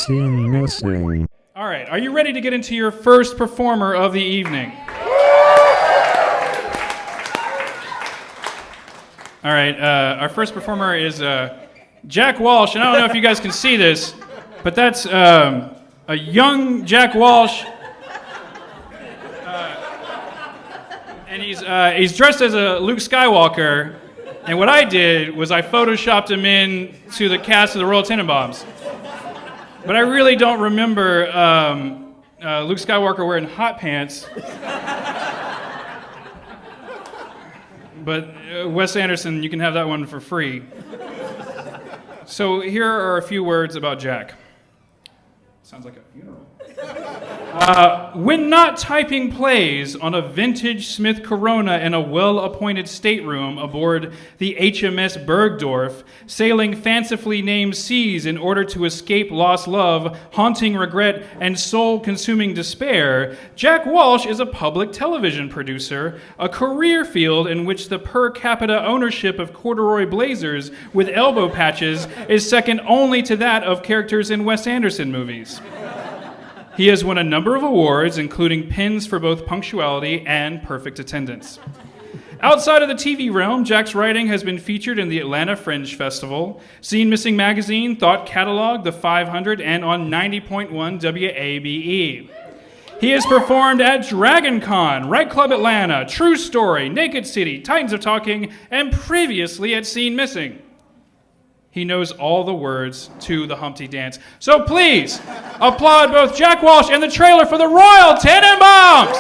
Scene missing. All right, are you ready to get into your first performer of the evening? All right, our first performer is Jack Walsh, and I don't know if you guys can see this, but that's a young Jack Walsh, and he's dressed as a Luke Skywalker, and what I did was I photoshopped him in to the cast of the Royal Tenenbaums. But I really don't remember Luke Skywalker wearing hot pants. But Wes Anderson, you can have that one for free. So here are a few words about Jack. Sounds like a funeral. When not typing plays on a vintage Smith Corona in a well-appointed stateroom aboard the HMS Bergdorf, sailing fancifully named seas in order to escape lost love, haunting regret, and soul-consuming despair, Jack Walsh is a public television producer, a career field in which the per capita ownership of corduroy blazers with elbow patches is second only to that of characters in Wes Anderson movies. He has won a number of awards, including pins for both punctuality and perfect attendance. Outside of the TV realm, Jack's writing has been featured in the Atlanta Fringe Festival, Scene Missing Magazine, Thought Catalog, The 500, and on 90.1 WABE. He has performed at Dragon Con, Red Club Atlanta, True Story, Naked City, Titans of Talking, and previously at Scene Missing. He knows all the words to the Humpty Dance. So please, applaud both Jack Walsh and the trailer for the Royal Tenenbaums!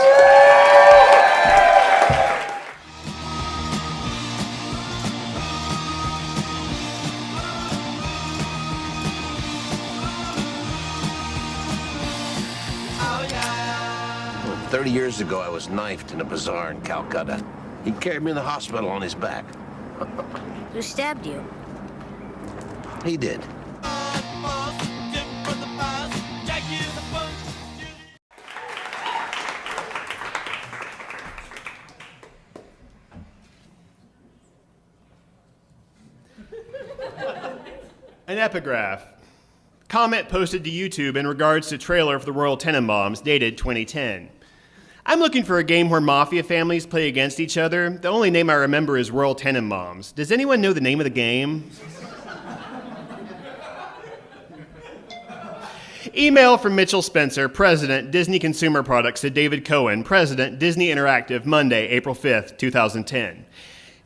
30 years ago, I was knifed in a bazaar in Calcutta. He carried me in the hospital on his back. Who stabbed you? He did. An epigraph. Comment posted to YouTube in regards to trailer for the Royal Tenenbaums, dated 2010. I'm looking for a game where mafia families play against each other. The only name I remember is Royal Tenenbaums. Does anyone know the name of the game? Email from Mitchell Spencer, President, Disney Consumer Products, to David Cohen, President, Disney Interactive, Monday, April 5th, 2010.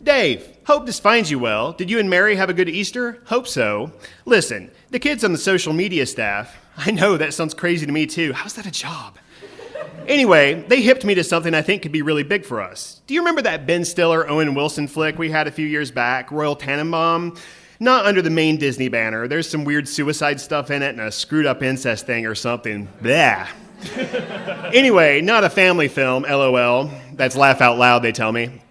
Dave, hope this finds you well. Did you and Mary have a good Easter? Hope so. Listen, the kids on the social media staff, I know that sounds crazy to me too. How's that a job? Anyway, they hipped me to something I think could be really big for us. Do you remember that Ben Stiller, Owen Wilson flick we had a few years back, Royal Tenenbaum? Not under the main Disney banner. There's some weird suicide stuff in it and a screwed up incest thing or something. Blah. Anyway, not a family film, LOL. That's laugh out loud, they tell me.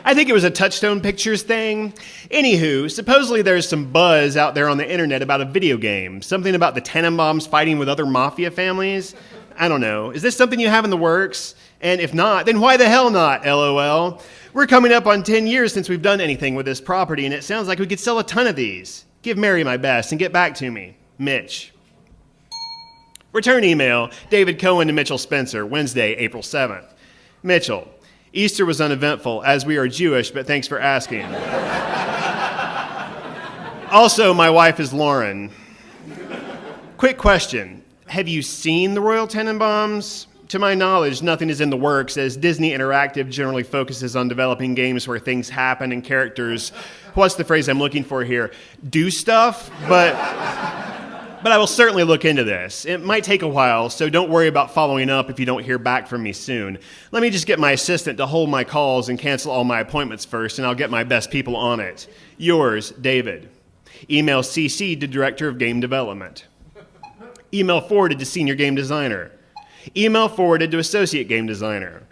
I think it was a Touchstone Pictures thing. Anywho, supposedly there's some buzz out there on the internet about a video game. Something about the Tenenbaums fighting with other mafia families. I don't know. Is this something you have in the works? And if not, then why the hell not, LOL? We're coming up on 10 years since we've done anything with this property, and it sounds like we could sell a ton of these. Give Mary my best and get back to me. Mitch. Return email, David Cohen to Mitchell Spencer, Wednesday, April 7th. Mitchell, Easter was uneventful, as we are Jewish, but thanks for asking. Also, my wife is Lauren. Quick question. Have you seen the Royal Tenenbaums? To my knowledge, nothing is in the works, as Disney Interactive generally focuses on developing games where things happen and characters, what's the phrase I'm looking for here, do stuff, but I will certainly look into this. It might take a while, so don't worry about following up if you don't hear back from me soon. Let me just get my assistant to hold my calls and cancel all my appointments first, and I'll get my best people on it. Yours, David. Email CC to Director of Game Development. Email forwarded to Senior Game Designer. Email forwarded to Associate Game Designer.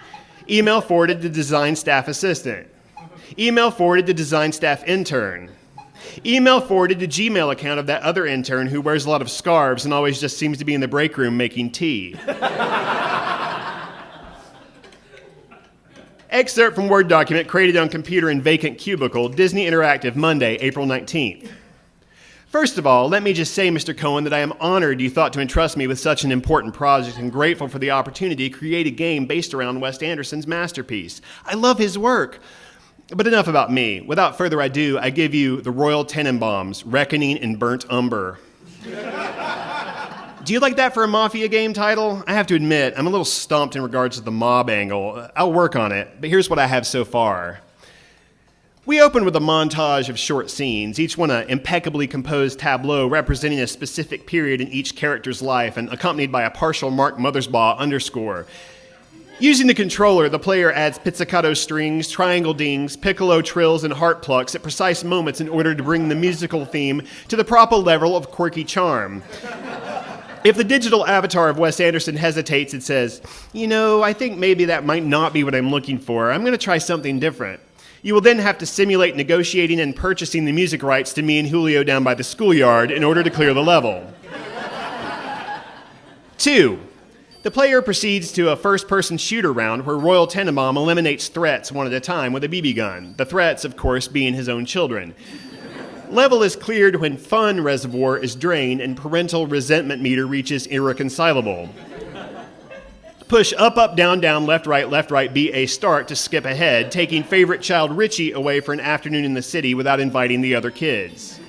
Email forwarded to Design Staff Assistant. Email forwarded to Design Staff Intern. Email forwarded to Gmail account of that other intern who wears a lot of scarves and always just seems to be in the break room making tea. Excerpt from Word document created on computer in vacant cubicle, Disney Interactive, Monday, April 19th. First of all, let me just say, Mr. Cohen, that I am honored you thought to entrust me with such an important project and grateful for the opportunity to create a game based around Wes Anderson's masterpiece. I love his work. But enough about me. Without further ado, I give you the Royal Tenenbaums, Reckoning in Burnt Umber. Do you like that for a Mafia game title? I have to admit, I'm a little stumped in regards to the mob angle. I'll work on it, but here's what I have so far. We open with a montage of short scenes, each one an impeccably composed tableau representing a specific period in each character's life and accompanied by a partial Mark Mothersbaugh underscore. Using the controller, the player adds pizzicato strings, triangle dings, piccolo trills, and heart plucks at precise moments in order to bring the musical theme to the proper level of quirky charm. If the digital avatar of Wes Anderson hesitates and says, I think maybe that might not be what I'm looking for, I'm going to try something different. You will then have to simulate negotiating and purchasing the music rights to Me and Julio down by the schoolyard in order to clear the level. 2. The player proceeds to a first-person shooter round where Royal Tenenbaum eliminates threats one at a time with a BB gun, the threats, of course, being his own children. Level is cleared when fun reservoir is drained and parental resentment meter reaches irreconcilable. Push up, up, down, down, left, right, be a start to skip ahead, taking favorite child Richie away for an afternoon in the city without inviting the other kids.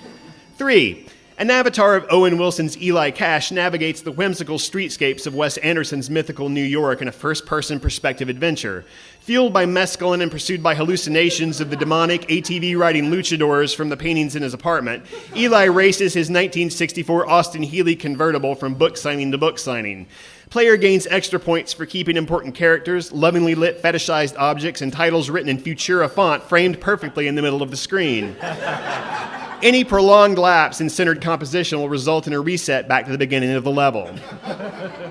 3. An avatar of Owen Wilson's Eli Cash navigates the whimsical streetscapes of Wes Anderson's mythical New York in a first-person perspective adventure. Fueled by mescaline and pursued by hallucinations of the demonic ATV-riding luchadors from the paintings in his apartment, Eli races his 1964 Austin Healey convertible from book signing to book signing. Player gains extra points for keeping important characters, lovingly lit fetishized objects, and titles written in Futura font framed perfectly in the middle of the screen. Any prolonged lapse in centered composition will result in a reset back to the beginning of the level.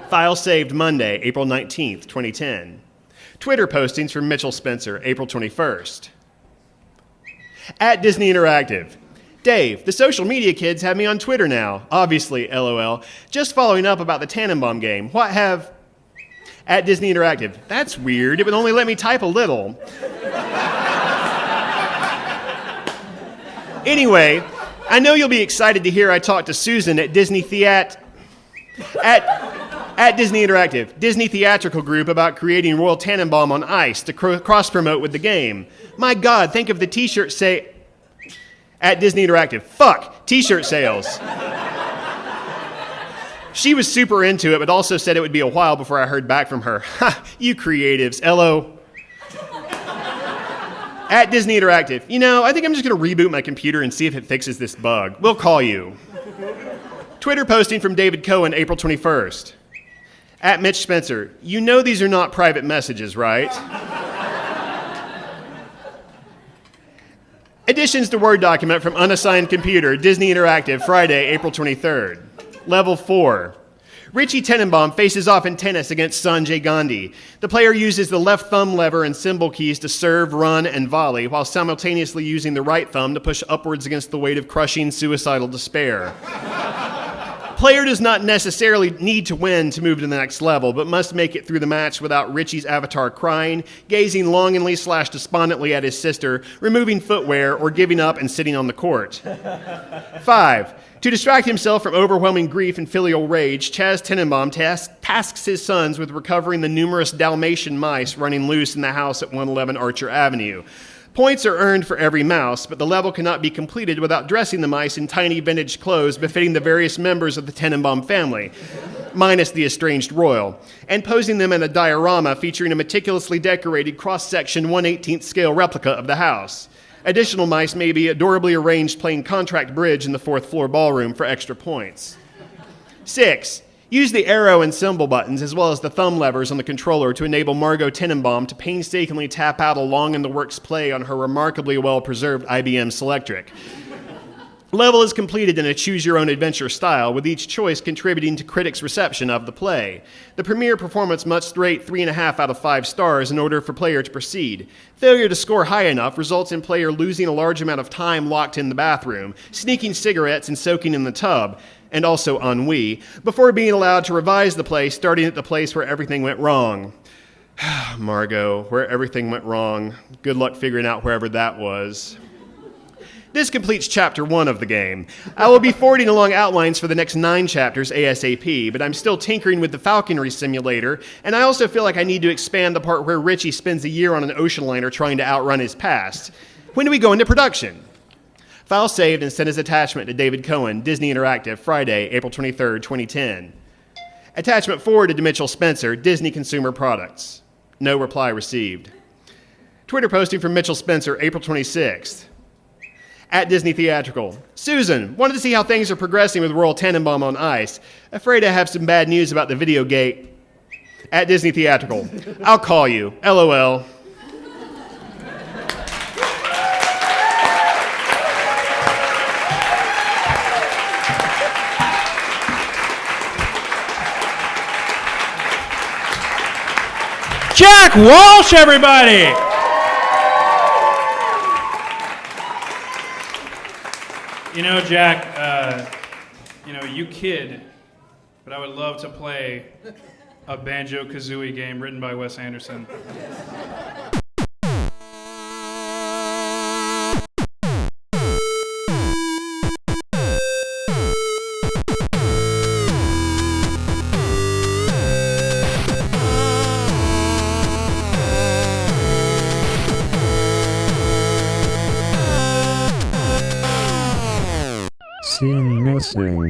File saved Monday, April 19th, 2010. Twitter postings from Mitchell Spencer, April 21st. At Disney Interactive. Dave, the social media kids have me on Twitter now. Obviously, LOL. Just following up about the Tannenbaum game. What have... At Disney Interactive. That's weird. It would only let me type a little. Anyway, I know you'll be excited to hear I talked to Susan at Disney at Disney Interactive, Disney Theatrical Group, about creating Royal Tenenbaum on ice to cross-promote with the game. My God, think of the t-shirt say... At Disney Interactive. Fuck! T-shirt sales. She was super into it, but also said it would be a while before I heard back from her. Ha! You creatives. LO. At Disney Interactive. I think I'm just going to reboot my computer and see if it fixes this bug. We'll call you. Twitter posting from David Cohen, April 21st. At Mitch Spencer. These are not private messages, right? Additions to Word document from unassigned computer, Disney Interactive, Friday, April 23rd. Level 4. Richie Tenenbaum faces off in tennis against Sanjay Gandhi. The player uses the left thumb lever and symbol keys to serve, run, and volley, while simultaneously using the right thumb to push upwards against the weight of crushing suicidal despair. Player does not necessarily need to win to move to the next level, but must make it through the match without Richie's avatar crying, gazing longingly/despondently at his sister, removing footwear, or giving up and sitting on the court. 5. To distract himself from overwhelming grief and filial rage, Chaz Tenenbaum tasks his sons with recovering the numerous Dalmatian mice running loose in the house at 111 Archer Avenue. Points are earned for every mouse, but the level cannot be completed without dressing the mice in tiny vintage clothes befitting the various members of the Tenenbaum family, minus the estranged royal, and posing them in a diorama featuring a meticulously decorated cross-section 1/18th scale replica of the house. Additional mice may be adorably arranged playing contract bridge in the 4th floor ballroom for extra points. 6. Use the arrow and symbol buttons as well as the thumb levers on the controller to enable Margot Tenenbaum to painstakingly tap out a long-in-the-works play on her remarkably well-preserved IBM Selectric. Level is completed in a choose-your-own-adventure style, with each choice contributing to critics' reception of the play. The premiere performance must rate 3.5 out of 5 stars in order for player to proceed. Failure to score high enough results in player losing a large amount of time locked in the bathroom, sneaking cigarettes and soaking in the tub, and also ennui, before being allowed to revise the play, starting at the place where everything went wrong. Margot, where everything went wrong. Good luck figuring out wherever that was. This completes Chapter 1 of the game. I will be forwarding along outlines for the next 9 chapters ASAP, but I'm still tinkering with the falconry simulator, and I also feel like I need to expand the part where Richie spends a year on an ocean liner trying to outrun his past. When do we go into production? File saved and sent as attachment to David Cohen, Disney Interactive, Friday, April 23rd, 2010. Attachment forwarded to Mitchell Spencer, Disney Consumer Products. No reply received. Twitter posting from Mitchell Spencer, April 26th. At Disney Theatrical. Susan, wanted to see how things are progressing with Royal Tenenbaums on ice. Afraid I have some bad news about the video gate. At Disney Theatrical. I'll call you. LOL. Jack Walsh, everybody! You know, Jack, you kid, but I would love to play a Banjo-Kazooie game written by Wes Anderson. Scene missing.